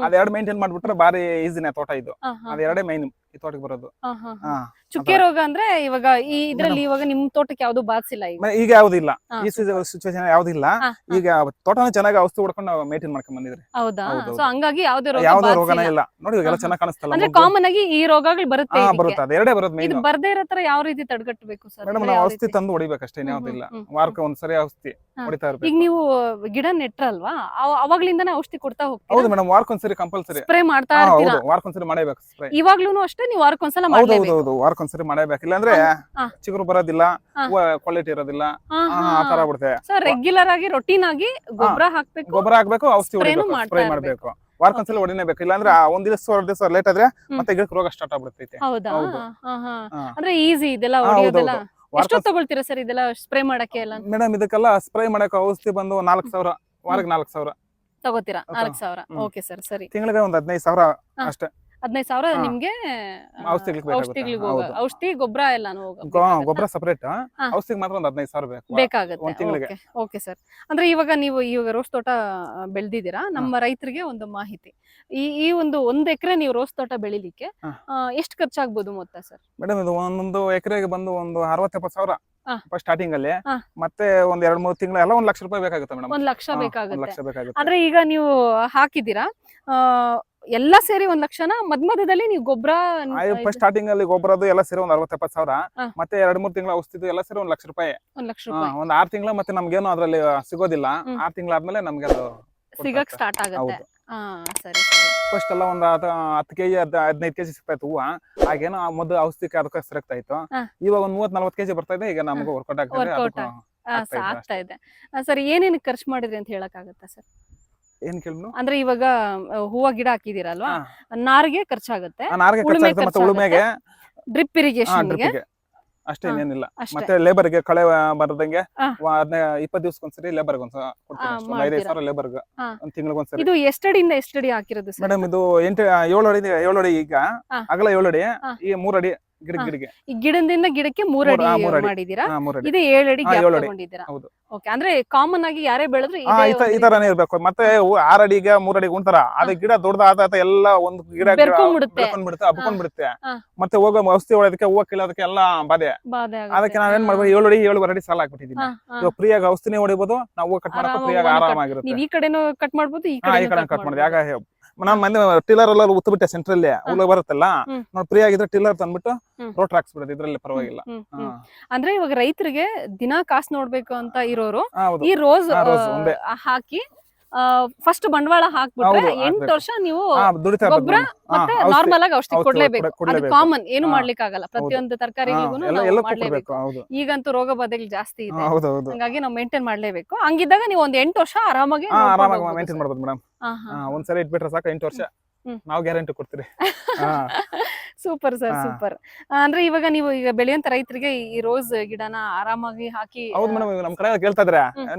ಅದೆರಡು ಮೇಂಟೈನ್ ಮಾಡ್ಬಿಟ್ರೆ ಬಾರಿ ಈಸಿನೇ ತೋಟ ಇದು. ಅದೆರಡೇ ಮೈನ್ ಈ ತೋಟಕ್ಕೆ ಬರೋದು. ಚುಕ್ಕೆ ರೋಗ ಅಂದ್ರೆ ಇವಾಗ ಇದ್ರಲ್ಲಿ ಇವಾಗ ನಿಮ್ ತೋಟಕ್ಕೆ ಯಾವ್ದು ಬಾಧಿಸಿಲ್ಲ ಈಗ ಯಾವ್ದಿಲ್ಲ, ಈ ಸಿಚುವೇಶನ್ ಯಾವ್ದಿಲ್ಲ. ಈಗ ತೋಟನ ಚೆನ್ನಾಗಿ ಔಷಧಿ ಹೊಡ್ಕೊಂಡು ನಾವು ಮೇಂಟೈನ್ ಮಾಡ್ಕೊಂಡ್ ಬಂದಿದ್ರಿ. ಹೌದಾ? ಸೊ ಹಂಗಾಗಿ ಯಾವ್ದೇ ರೋಗನೇ ಇಲ್ಲ. ನೋಡಿ ಎಲ್ಲ ಚೆನ್ನಾಗಿ ಕಾಣಿಸ್ತಲ್ಲ. ಅಂದ್ರೆ ಕಾಮನ್ ಆಗಿ ಈ ರೋಗಗಳು ಬರುತ್ತೆ. ಬರುತ್ತೆ, ಅದೆರಡೇ ಬರೋದು ಮೇನ್. ಇದು ಬರ್ದೇ ಇರೋ ತರ ಯಾವ ರೀತಿ ತಡೆಗಟ್ಟಬೇಕು ಸರ್? ಮೇಡಮ್ ನಾವು ಔಷಧಿ ತಂದು ಹೊಡಿಬೇಕಷ್ಟೇ, ಯಾವ್ದಿಲ್ಲ. ವಾರಕ್ಕೆ ಒಂದ್ಸರಿ ಔಷಧಿ ಹೊಡಿತಾ ಇರ್ಬೇಕು. ಈಗ ನೀವು ಗಿಡ ನೆಟ್ರಲ್ವಾ, ಅವಾಗ್ಲಿಂದಾನೇ ಔಷಧಿ ಕೊಡ್ತಾ ಹೋಗ್ತೀರಾ? ಹೌದು ಮೇಡಮ್, ವಾರಕ್ಕೊಂದ್ಸರಿ ಕಂಪಲ್ಸರಿ ಸ್ಪ್ರೇ ಮಾಡ್ತಾ ಇರ್ತೀರಾ? ವಾರಕ್ಕೊಂದ್ಸರಿ ಮಾಡಬೇಕು ಸ್ಪ್ರೇ. ಇವಾಗ್ಲೂನು ಅಷ್ಟೇ, ನೀವು ವಾರಕ್ಕೊಂದ್ಸಲ ಮಾಡಲೇಬೇಕು. ಹೌದು, ವಾರಕ್ಕೊಂದ್ಸರಿ ಮಾಡಬೇಕು. ಇಲ್ಲಾಂದ್ರೆ ಚಿಗುರು ಬರೋದಿಲ್ಲ, ಕ್ವಾಲಿಟಿ ಇರೋದಿಲ್ಲ, ಆತರ ಬಿಡುತ್ತೆ. ಸರ್ ರೆಗ್ಯುಲರ್ ಆಗಿ ರೊಟೀನ್ ಆಗಿ ಗೊಬ್ಬರ ಹಾಕ್ಬೇಕು, ಔಷಧಿ ಸ್ಪ್ರೇ ಮಾಡ್ಬೇಕು. ವಾರಕ್ಕೊಂದ್ಸಲ ಹೊಡಿನೇಬೇಕು. ಇಲ್ಲಾಂದ್ರೆ 1 ದಿವಸ 2 ದಿವಸ ಲೇಟ್ ಆದ್ರೆ ಮತ್ತೆ ಗಿಡಕ್ಕೆ ರೋಗ ಸ್ಟಾರ್ಟ್ ಆಗ್ಬಿಡ್ತೈತೆ. ಹೌದಾ? ಅಂದ್ರೆ ಈಸಿ ಇದೆಲ್ಲ ಹೊಡಿಯೋದೆಲ್ಲ. ಎಷ್ಟೊತ್ತು ತಗೊಳ್ತೀರಾ ಸರ್ ಇದೆಲ್ಲ ಸ್ಪ್ರೇ ಮಾಡಕ್ಕೆ ಎಲ್ಲ? ಮೇಡಮ್ ಇದಕ್ಕೆಲ್ಲ ಸ್ಪ್ರೇ ಮಾಡಕ್ಕೆ ಔಷಧಿ ಬಂದು 4,000, ವಾರಕ್ಕೆ 4,000 ತಗೋತೀರಾ? 4,000. ಓಕೆ ಸರ್, ಸರಿ. ತಿಂಗಳಿಗೆ ಒಂದು 15,000 ಅಷ್ಟೇ. 15,000 ನಿಮ್ಗೆ ಔಷಧಿ ಗೊಬ್ಬರ ಎಲ್ಲ? ಗೊಬ್ಬರ ಸಪರೇಟ್, ಔಷಧಿಗೆ ಮಾತ್ರ ಒಂದು 15,000 ಬೇಕಾಗುತ್ತೆ. Okay sir. ಅಂದ್ರೆ ಇವಾಗ ರೋಸ್ ತೋಟ ಬೆಳೆದಿದ್ದೀರಾ. ನಮ್ಮ ರೈತರಿಗೆ ಒಂದು ಮಾಹಿತಿ, ಈ ಒಂದು 1 ಎಕರೆ ನೀವು ರೋಸ್ ತೋಟ ಬೆಳಿಲಿಕ್ಕೆ ಎಷ್ಟು ಖರ್ಚಾಗ್ಬೋದು ಮೊತ್ತ ಸರ್? ಮೇಡಮ್ ಇದು 1 ಎಕರೆಗೆ ಬಂದು ಒಂದು 60-70 ಸಾವಿರ. ಫಸ್ಟ್ ಸ್ಟಾರ್ಟಿಂಗ್ ಅಲ್ಲಿ. ಮತ್ತೆ ಒಂದ್ 2-3 ತಿಂಗಳು ಎಲ್ಲ 1 ಲಕ್ಷ ರೂಪಾಯಿ ಬೇಕಾಗುತ್ತೆ ಮೇಡಮ್. 1 ಲಕ್ಷ 1 ಬೇಕಾಗುತ್ತೆ. ಲಕ್ಷ ಬೇಕಾಗುತ್ತೆ. ಅಂದ್ರೆ ಈಗ ನೀವು ಹಾಕಿದ್ದೀರಾ ಎಲ್ಲ ಸೇರಿ 1 ಲಕ್ಷನ ಮಧ್ಯದಲ್ಲಿ ನೀವು ಗೊಬ್ಬರ ಫಸ್ಟ್ ಸ್ಟಾರ್ಟಿಂಗ್ ಅಲ್ಲಿ ಗೊಬ್ಬರದ್ದು ಎಲ್ಲ ಸೇರಿ ಒಂದ್ 60-70 ಸಾವಿರ, ಮತ್ತೆ 2-3 ತಿಂಗಳ ಔಷಧಿದು ಎಲ್ಲ ಸೇರಿ 1 ಲಕ್ಷ ರೂಪಾಯಿ. 1 ಲಕ್ಷ ರೂಪಾಯಿ ಒಂದ್ 6 ತಿಂಗಳ ಮತ್ತೆ ನಮ್ಗೇನು ಅದ್ರಲ್ಲಿ ಸಿಗೋದಿಲ್ಲ. 6 ತಿಂಗಳಾದ್ಮೇಲೆ ನಮ್ಗೆ ಅದು ಸಿಗಕ್ ಸ್ಟಾರ್ಟ್ ಆಗುತ್ತೆ. ಸರಿ ಸರಿ. ಫಸ್ಟ್ ಎಲ್ಲ ಒಂದ್ 10 ಕೆಜಿ 15 ಕೆಜಿ ಸಿಗ್ತಾ ಇತ್ತು ಹೂವ. ಆಗೇನೋ ಮೊದಲು ಔಷಧಿಕ್ಕೆ ಅದಕ್ಕೆ ಸರಕ್ತಾ ಇತ್ತು. ಇವಾಗ ಒಂದ್ 30-40 ಕೆಜಿ ಬರ್ತಾ ಇದೆ. ಈಗ ನಮ್ಗೆ ವರ್ಕೌಟ್ ಆಗ್ತಾ ಇದೆ. ಸರ್ ಏನೇನು ಖರ್ಚು ಮಾಡಿದ್ರಿ ಅಂತ ಹೇಳಕ್ ಆಗುತ್ತಾ ಸರ್? ಏನ್ ಕೇಳಿದ್ರು ಅಂದ್ರೆ ಇವಾಗ ಹೂವ ಗಿಡ ಹಾಕಿದಿರಲ್ವಾ, ನಾರಿಗೆ ಖರ್ಚಾಗುತ್ತೆ, ಉಳುಮೆಗೆ, ಡ್ರಿಪ್ ಇರಿಗೇಷನ್ ಅಷ್ಟೇ, ಏನಿಲ್ಲ. ಮತ್ತೆ ಲೇಬರ್ಗೆ ಕಳೆ ಬರದಂಗೆ 20 ದಿವಸಕ್ಕೊಂದ್ಸರಿ ಲೇಬರ್ಗೆ ಒಂದ್ಸಲ ಕೊಡ್ತೀನಿ. 5,000 ಸಾವಿರ ಲೇಬರ್ಗೆ ಒಂದ್ ತಿಂಗಳಿಗೊಂದ್ಸರಿ. ಇದು ಎಷ್ಟಡಿಯಿಂದ ಎಷ್ಟಡಿ ಹಾಕಿರೋದು ಮೇಡಮ್? ಇದು 7 ಅಡಿ ಈಗ ಅಗಲ 7 ಅಡಿ, ಈ 3 ಅಡಿ ಗಿಡಕ್ಕೆ. ಈ ಗಿಡದಿಂದ ಗಿಡಕ್ಕೆ 3 ಅಡಿ ಮಾಡಿದೀರಾ? ಇದು 7 ಅಡಿ ಗ್ಯಾಪ್ ತಗೊಂಡಿದ್ದೀರಾ? ಓಕೆ. ಅಂದ್ರೆ ಕಾಮನ್ ಆಗಿ ಯಾರೇ ಬೆಳೆದ್ರು ಈ ತರಾನೇ ಇರ್ಬೇಕು. ಮತ್ತೆ 6 ಅಡಿಗೆ 3 ಅಡಿಗೆ ಉಂಟಾರ ಅದು ಗಿಡ ದೊಡ್ಡದಾದ ಎಲ್ಲ ಒಂದು ಗಿಡ ಬೆಳ್ಕೊಂಡ್ಬಿಡುತ್ತೆ, ಹಬ್ಕೊಂಡ್ಬಿಡುತ್ತೆ. ಮತ್ತೆ ಹೋಗೋ ಔಷಧಿ ಹೊಡೆದಕ್ಕೆ, ಹೂವು ಕೀಳೋದಕ್ಕೆ ಎಲ್ಲ ಬಾಧೆ. ಅದಕ್ಕೆ ನಾವೇನ್ ಮಾಡ್ಬೋದು, 7 ಅಡಿ 7 ಅಡಿ ಸಾಲ ಹಾಕ್ಬಿಟ್ಟಿದೀನಿ. ಇವಾಗ ಫ್ರೀಯಾಗಿ ಔಷಧಿನೇ ಹೊಡಿಬಹುದು, ನಾವು ಹೂವು ಕಟ್ ಮಾಡಕ್ಕೆ ಫ್ರೀಯಾಗಿ ಆರಾಮಾಗಿರುತ್ತೆ. ಈ ಕಡೆನೂ ಕಟ್ ಮಾಡ್ಬೋದು, ಈ ಕಡೆ ಕಟ್ ಮಾಡೋದು. ಯಾಕೆ ನಾನ್ ಮೊನ್ನೆ ಟಿಲ್ಲರ್ ಎಲ್ಲ ಉತ್ತಬಿಟ್ಟೆ ಸೆಂಟ್ರಲ್ಲಿ ಹುಳ ಬರುತ್ತಲ್ಲ, ನೋಡಿ ಫ್ರೀ ಆಗಿದ್ರೆ ಟಿಲ್ಲರ್ ತಂದ್ಬಿಟ್ಟು ರೋಟರ್ ಹಾಕ್ಸ್ಬಿಡೋದು, ಇದ್ರಲ್ಲಿ ಪರವಾಗಿಲ್ಲ. ಅಂದ್ರೆ ಇವಾಗ ರೈತರಿಗೆ ದಿನಾ ಕಾಸು ನೋಡ್ಬೇಕು ಅಂತ ಇರೋರು ಈ ರೋಸ್ ಹಾಕಿ ಫಸ್ಟ್ ಬಂಡವಾಳ ಹಾಕ್ಬಿಟ್ರೆ 8 ವರ್ಷ ನೀವು ಗೊಬ್ಬರ ಮತ್ತೆ ನಾರ್ಮಲ್ ಆಗಿ ಔಷಧಿ ಕೊಡ್ಲೇಬೇಕು. ಅದು ಕಾಮನ್, ಏನು ಮಾಡ್ಲಿಕ್ಕೆ ಆಗಲ್ಲ. ಪ್ರತಿಯೊಂದು ತರಕಾರಿಗಳಿಗೂ ಮಾಡ್ಲೇಬೇಕು. ಈಗಂತೂ ರೋಗ ಬಾಧೆಗಳು ಜಾಸ್ತಿ ಇದೆ, ಹಂಗಾಗಿ ನಾವು ಮೇಂಟೈನ್ ಮಾಡ್ಲೇಬೇಕು. ಹಂಗಿದ್ದಾಗ ನೀವು ಒಂದ್ 8 ವರ್ಷ ಆರಾಮಾಗಿ ಮೇಂಟೈನ್ ಮಾಡ್ಬೋದು ಮೇಡಮ್. ಒಂದ್ಸರಿ ಇಟ್ಬಿಟ್ರೆ ಸಾಕು, 8 ವರ್ಷ ನಾವು ಗ್ಯಾರಂಟಿ ಕೊಡ್ತೀರಿ. Super sir, super. ಅಂದ್ರೆ ಇವಾಗ ನೀವು ಈಗ ಬೆಳೆಯುವಂತ ರೈತರಿಗೆ ಈ ರೋಸ್ ಗಿಡನ ಆರಾಮಾಗಿ ಹಾಕಿ. ಹೌದು ಮೇಡಮ್, ನಮ್ ಕಡೆ ಕೇಳ್ತಾ ಇದ್ರೆ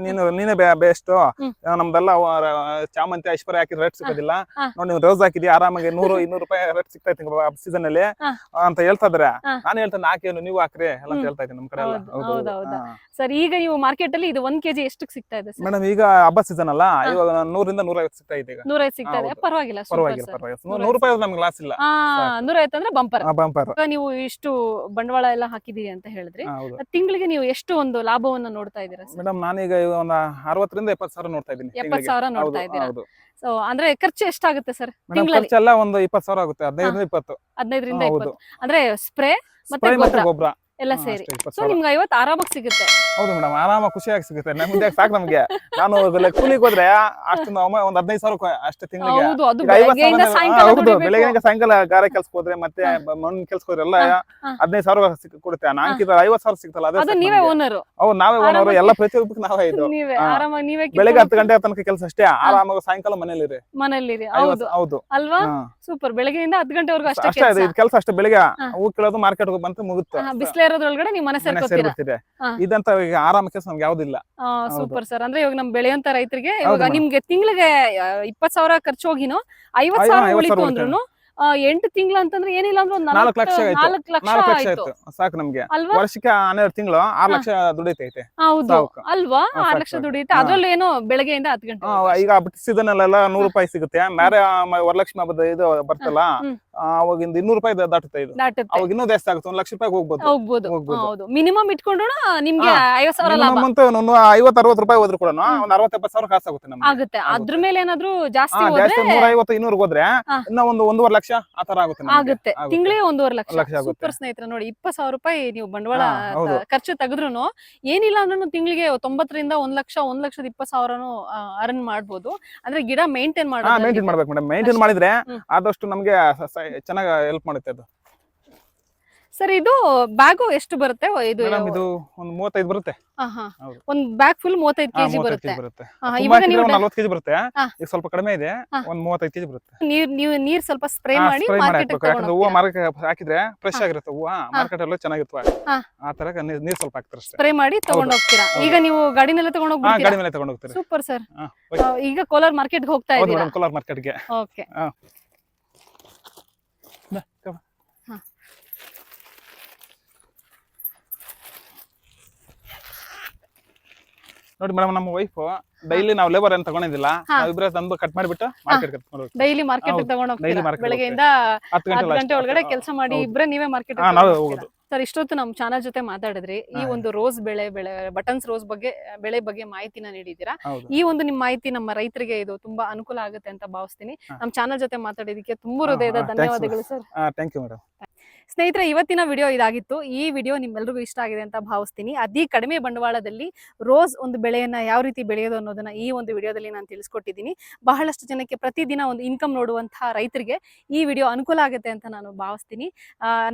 ನೀನೇ ಬೆಸ್ಟ್, ನಮ್ದೆಲ್ಲ ಚಾಮಂತಿ ಐಶ್ವರ್ಯ ಹಾಕಿದ್ರೆ ರೇಟ್ ಸಿಗೋದಿಲ್ಲ, ನೋಡಿ ನೀವು ರೋಸ್ ಹಾಕಿದ್ಯಾ ಆರಾಮಾಗಿ 100-200 ರೂಪಾಯಿ ರೇಟ್ ಸಿಗ್ತಾ ಇತ್ತು ಸೀಸನ್ ಅಲ್ಲಿ ಅಂತ ಹೇಳ್ತಾ ಇದ್ರೆ, ನಾನು ಹೇಳ್ತೇನೆ ಹಾಕೇನು ನೀವು ಹಾಕ್ರಿ ಎಲ್ಲ ಹೇಳ್ತಾ ಇದ್ದೀನಿ ನಮ್ ಕಡೆ ಎಲ್ಲ. ಹೌದೌದಾ ಸರ್? ಈಗ ನೀವು ಮಾರ್ಕೆಟ್ ಅಲ್ಲಿ ಇದು 1 ಕೆಜಿ ಎಷ್ಟಕ್ಕೆ ಸಿಗ್ತಾ ಇದೆ ಮೇಡಮ್? ಈಗ ಹಬ್ಬ ಸೀಸನ್ ಅಲ್ಲ, ಇವಾಗ 100-150 ಸಿಗ್ತಾ ಇದೆ. 150 ಸಿಗ್ತಾ ಇದೆ, ಪರವಾಗಿಲ್ಲ. 100 ರೂಪಾಯಿ ನಮ್ಗೆ ಲಾಸ್ ಇಲ್ಲ. 150 ಅಂದ್ರೆ ಬಂಪರ್. ಬಂಪರ್. ನೀವು ಇಷ್ಟು ಬಂಡವಾಳ ಎಲ್ಲ ಹಾಕಿದೀರಿ ಅಂತ ಹೇಳಿದ್ರಿ, ತಿಂಗಳಿಗೆ ನೀವು ಎಷ್ಟು ಒಂದು ಲಾಭವನ್ನ ನೋಡ್ತಾ ಇದ್ದೀರಾ ಮೇಡಮ್? ನಾನೀಗ ಒಂದು 60,000-70,000 ಸಾವಿರ ನೋಡ್ತಾ ಇದ್ದೀನಿ. 70,000 ನೋಡ್ತಾ ಇದ್ದೀರಾ? ಸೊ ಅಂದ್ರೆ ಖರ್ಚು ಎಷ್ಟಾಗುತ್ತೆ ಸರ್ ತಿಂಗಳಲ್ಲಿ? ಖರ್ಚೆಲ್ಲ ಒಂದು 20,000 ಆಗುತ್ತೆ. 15-20. 15-20 ಅಂದ್ರೆ ಸ್ಪ್ರೇ ಮತ್ತೆ ಗೊಬ್ಬರ ಎಲ್ಲ ಸೇರಿ. ಸೊ ನಿಮ್ಗೆ 50 ಆರಾಮಾಗಿ ಸಿಗುತ್ತೆ. ಹೌದು ಮೇಡಮ್, ಆರಾಮಾಗಿ ಖುಷಿಯಾಗಿ ಸಿಗುತ್ತೆ. ನಮ್ಗೆ ಸಾಕು ನಮ್ಗೆ. ನಾನು ಕೂಲಿಗೆ ಹೋದ್ರೆ ಅಷ್ಟು ಒಂದ್ 15,000 ಅಷ್ಟೇ ತಿಂಗಳಿಗೆ. ಬೆಳಗ್ಗೆ ಸಾಯಂಕಾಲ ಗಾರೆ ಕೆಲ್ಸಕ್ಕೆ ಹೋದ್ರೆ ಮತ್ತೆ ಮಣ್ಣು ಕೆಲ್ಸಕ್ಕೆ ಹೋದ್ರೆ ಎಲ್ಲ 15,000 ಕೊಡುತ್ತೆ. ನಾಲ್ಕಿದ್ರೆ 50,000 ಸಿಗ್ತಲ್ಲ, ಅದೇ ನೀವೇ ಓನರ್. ಹೌದು, ನಾವೇ ಓನರ್. ಎಲ್ಲ ಪ್ರತಿಯೊಬ್ಬಕ್ಕೆ ನಾವೇ ಇದು. ಬೆಳಗ್ಗೆ 10 ಗಂಟೆ ತನಕ ಕೆಲಸ ಅಷ್ಟೇ, ಆರಾಮಾಗಿ ಸಾಯಂಕಾಲ ಮನೇಲಿರಿ. ಹೌದು ಅಲ್ವಾ? ಸೂಪರ್. ಬೆಳಗ್ಗೆಯಿಂದ 10 ಗಂಟೆವರೆಗೂ ಅಷ್ಟೇ ಕೆಲಸ. ಅಷ್ಟೇ ಬೆಳಗ್ಗೆ ಹೂ ಕೀಳೋದು, ಮಾರ್ಕೆಟ್ ಬಂತು, ಮುಗುತ್ತೆ. ಬಿಸಿಲೇರೋದ್ರೊಳಗಡೆ ನೀವು ಮನೆ ಸೇರ್ಕೊತೀರಾ. ಇದಂತ ಆರಾಮ ಕೆಲಸ ನಮ್ಗೆ ಯಾವ್ದಿಲ್ಲ. Super sir. ಅಂದ್ರೆ ಇವಾಗ ನಮ್ ಬೆಳೆಯಂತ ರೈತರಿಗೆ ಇವಾಗ ನಿಮ್ಗೆ ತಿಂಗಳಿಗೆ 20,000 ಖರ್ಚು ಹೋಗಿನೋ 50,000 ಉಳಿತು ಅಂದ್ರೂ 8 ತಿಂಗಳು ಅಂತಂದ್ರೆ ಏನಿಲ್ಲ ಅಂದ್ರೆ 4 ಲಕ್ಷ ಆಯ್ತು. ಸಾಕು ನಮ್ಗೆ. ವರ್ಷಕ್ಕೆ 12 ತಿಂಗಳು 6 ಲಕ್ಷ ದುಡಿತೈತೆ. ಹೌದು ಅಲ್ವಾ? 6 ಲಕ್ಷ ದುಡಿಯುತ್ತೆ. ಅದ್ರಲ್ಲಿ ಏನೋ ಬೆಳಗ್ಗೆಯಿಂದ 10 ಗಂಟೆ. ಈಗ ಸೀಸನ್ ಅಲ್ಲೆಲ್ಲ 100 ರೂಪಾಯಿ ಸಿಗುತ್ತೆ. ಬೇರೆ ವರಲಕ್ಷ್ಮಿ ಹಬ್ಬದ ಇದು ಬರ್ತಲ್ಲ, ಅವಾಗಿಂದ 200 ರೂಪಾಯಿ ದಾಟುತ್ತೆ. ಇದು ಅವಾಗ ಇನ್ನೂ ಜಾಸ್ತಿ ಆಗುತ್ತೆ. 1 ಲಕ್ಷ ರೂಪಾಯಿ ಹೋಗ್ಬೋದು. ಹೌದು, ಮಿನಿಮಮ್ ಇಟ್ಕೊಂಡ್ರು ನಿಮ್ಗೆ 50,000 ಲಾಭ. 50-60 ರೂಪಾಯಿ ಹೋದ್ರು ಕೂಡ ಒಂದು 60-70,000 ಕಾಸಾಗುತ್ತೆ ನಮ್ಗೆ. ಆಗುತ್ತೆ. ಅದ್ರ ಮೇಲೆ ಏನಾದ್ರು ಜಾಸ್ತಿ 150-200 ಹೋದ್ರೆ ಇನ್ನ ಒಂದು 1.5 ಲಕ್ಷ ಆತರ ಆಗುತ್ತೆ. ತಿಂಗಳಿಗೆ 1.5 ಲಕ್ಷ. ಸೂಪರ್ ಸ್ನೇಹಿತರೆ, ನೋಡಿ 20,000 ರೂಪಾಯಿ ನೀವು ಬಂಡವಾಳ ಖರ್ಚು ತೆಗೆದ್ರು ಏನಿಲ್ಲ ಅಂದ್ರೂ ತಿಂಗಳಿಗೆ 90ರಿಂದ 1 ಲಕ್ಷ 1,20,000 ಅರ್ನ್ ಮಾಡ್ಬೋದು. ಅಂದ್ರೆ ಗಿಡ ಮೇಂಟೈನ್ ಮಾಡ್ಬೇಕು ಮೇಡಮ್. ಮೇಂಟೈನ್ ಮಾಡಿದ್ರೆ ಆದಷ್ಟು ನಮ್ಗೆ ಚೆನ್ನಾಗಿ ಹೆಲ್ಪ್ ಮಾಡುತ್ತೆ ಅದು. ಸರ್ ಇದು ಬ್ಯಾಗು ಎಷ್ಟು ಬರುತ್ತೆ? ಇದು ಒಂದು 35 ಬರುತ್ತೆ. ಒಂದ್ ಬ್ಯಾಗ್ ಫುಲ್ 35 ಕೆಜಿ ಬರುತ್ತೆ. ಇವಾಗ 40 ಕೆಜಿ ಬರುತ್ತೆ. ಈಗ ಸ್ವಲ್ಪ ಕಡಿಮೆ ಇದೆ, ಒಂದ್ 35 ಕೆಜಿ ಬರುತ್ತೆ. ನೀರ್ ಸ್ವಲ್ಪ ಸ್ಪ್ರೇ ಮಾಡಿ ಹೂವು ಮಾರ್ಕೆಟ್ ಹಾಕಿದ್ರೆ ಫ್ರೆಶ್ ಆಗಿರುತ್ತೆ. ಹೂವು ಮಾರ್ಕೆಟ್ ಎಲ್ಲ ಚೆನ್ನಾಗಿರ್ತವೆ. ಆ ತರ ನೀರ್ ಸ್ವಲ್ಪ ಹಾಕ್ತಾರೆ, ಸ್ಪ್ರೇ ಮಾಡಿ ತಗೊಂಡ್ ಹೋಗ್ತೀರಾ. ಈಗ ನೀವು ಗಾಡಿನೆಲ್ಲ ತಗೊಂಡ್ ಹೋಗ್ತೀರಾ? ಗಾಡಿ ಮೇಲೆ ತಗೊಂಡ್ ಹೋಗ್ತೀರಾ. Super sir. ಈಗ ಕೋಲಾರ್ ಮಾರ್ಕೆಟ್ ಹೋಗ್ತಾ ಇದ್ದೀರಾ? ಕೋಲಾರ್ ಮಾರ್ಕೆಟ್ಗೆ. ಓಕೆ. ನೋಡಿ ಮೇಡಮ್, ನಮ್ಮ ವೈಫ್ ಡೈಲಿ ನಾವು ಲೇಬರ್ ಏನು ತಗೊಂಡಿದ್ದಿಲ್ಲ, ನಾವಿಬ್ರೆ ತಂದು ಕಟ್ ಮಾಡಿಬಿಟ್ಟು ಮಾರ್ಕೆಟ್ ಕರ್ಕೊಂಡು ಹೋಗ್ತೀವಿ. ಡೈಲಿ ಮಾರ್ಕೆಟ್ ತಗೊಂಡು ಹೋಗ್ತೀರಾ? ಬೆಳಗ್ಗೆಯಿಂದ 10 ಗಂಟೆ ಒಳಗಡೆ ಕೆಲಸ ಮಾಡಿ ಇಬ್ರೆ ನೀವೇ ಮಾರ್ಕೆಟ್ ನಾವು ಹೋಗೋದು. ಸರ್ ಇಷ್ಟೊತ್ತು ನಮ್ಮ ಚಾನಲ್ ಜೊತೆ ಮಾತಾಡಿದ್ರಿ ಈ ಒಂದು ರೋಸ್ ಬೆಳೆ ಬಟನ್ಸ್ ರೋಸ್ ಬೆಳೆ ಬಗ್ಗೆ ಮಾಹಿತಿನ ನೀಡಿದ್ದೀರಾ. ಹೌದು. ಈ ಒಂದು ನಿಮ್ಮ ಮಾಹಿತಿ ನಮ್ಮ ರೈತರಿಗೆ ಇದು ತುಂಬಾ ಅನುಕೂಲ ಆಗುತ್ತೆ ಅಂತ ಭಾವಿಸ್ತೀನಿ. ನಮ್ಮ ಚಾನಲ್ ಜೊತೆ ಮಾತಾಡಿದಕ್ಕೆ ತುಂಬಾ ಹೃದಯದ ಧನ್ಯವಾದಗಳು ಸರ್. Thank you madam. ಸ್ನೇಹಿತರೆ, ಇವತ್ತಿನ ವಿಡಿಯೋ ಇದಾಗಿತ್ತು. ಈ ವಿಡಿಯೋ ನಿಮ್ಮೆಲ್ಲರಿಗೂ ಇಷ್ಟ ಆಗಿದೆ ಅಂತ ಭಾವಿಸ್ತೀನಿ. ಅತಿ ಕಡಿಮೆ ಬಂಡವಾಳದಲ್ಲಿ ರೋಸ್ ಒಂದು ಬೆಳೆಯನ್ನ ಯಾವ ರೀತಿ ಬೆಳೆಯೋದು ಅನ್ನೋದನ್ನ ಈ ಒಂದು ವಿಡಿಯೋದಲ್ಲಿ ನಾನು ತಿಳಿಸ್ಕೊಟ್ಟಿದ್ದೀನಿ. ಬಹಳಷ್ಟು ಜನಕ್ಕೆ ಪ್ರತಿದಿನ ಒಂದು ಇನ್ಕಮ್ ನೋಡುವಂತಹ ರೈತರಿಗೆ ಈ ವಿಡಿಯೋ ಅನುಕೂಲ ಆಗುತ್ತೆ ಅಂತ ನಾನು ಭಾವಿಸ್ತೀನಿ.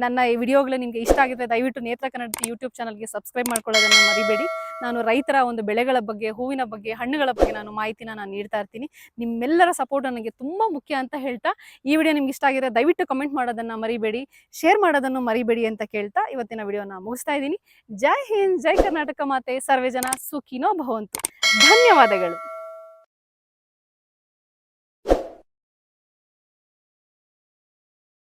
ನನ್ನ ಈ ವಿಡಿಯೋಗಳು ನಿಮಗೆ ಇಷ್ಟ ಆಗಿದೆ ದಯವಿಟ್ಟು ನೇತ್ರ ಕನ್ನಡ ಯೂಟ್ಯೂಬ್ ಚಾನಲ್ಗೆ ಸಬ್ಸ್ಕ್ರೈಬ್ ಮಾಡ್ಕೊಳ್ಳೋದನ್ನ ಮರಿಬೇಡಿ. ನಾನು ರೈತರ ಒಂದು ಬೆಳೆಗಳ ಬಗ್ಗೆ, ಹೂವಿನ ಬಗ್ಗೆ, ಹಣ್ಣುಗಳ ಬಗ್ಗೆ ನಾನು ಮಾಹಿತಿನ ನೀಡ್ತಾ ಇರ್ತೀನಿ. ನಿಮ್ಮೆಲ್ಲರ ಸಪೋರ್ಟ್ ನನಗೆ ತುಂಬಾ ಮುಖ್ಯ ಅಂತ ಹೇಳ್ತಾ, ಈ ವಿಡಿಯೋ ನಿಮ್ಗೆ ಇಷ್ಟ ಆಗಿದೆ ದಯವಿಟ್ಟು ಕಮೆಂಟ್ ಮಾಡೋದನ್ನ ಮರಿಬೇಡಿ, ಶೇರ್ ಮಾಡೋದನ್ನು ಮರಿಬೇಡಿ ಅಂತ ಕೇಳ್ತಾ ಇವತ್ತಿನ ವಿಡಿಯೋನ ಮುಗಿಸ್ತಾ ಇದ್ದೀನಿ. ಜೈ ಹಿಂದ್, ಜೈ ಕರ್ನಾಟಕ ಮಾತೆ, ಸರ್ವೇ ಜನ ಸುಖಿನೋ ಭವಂತು. ಧನ್ಯವಾದಗಳು.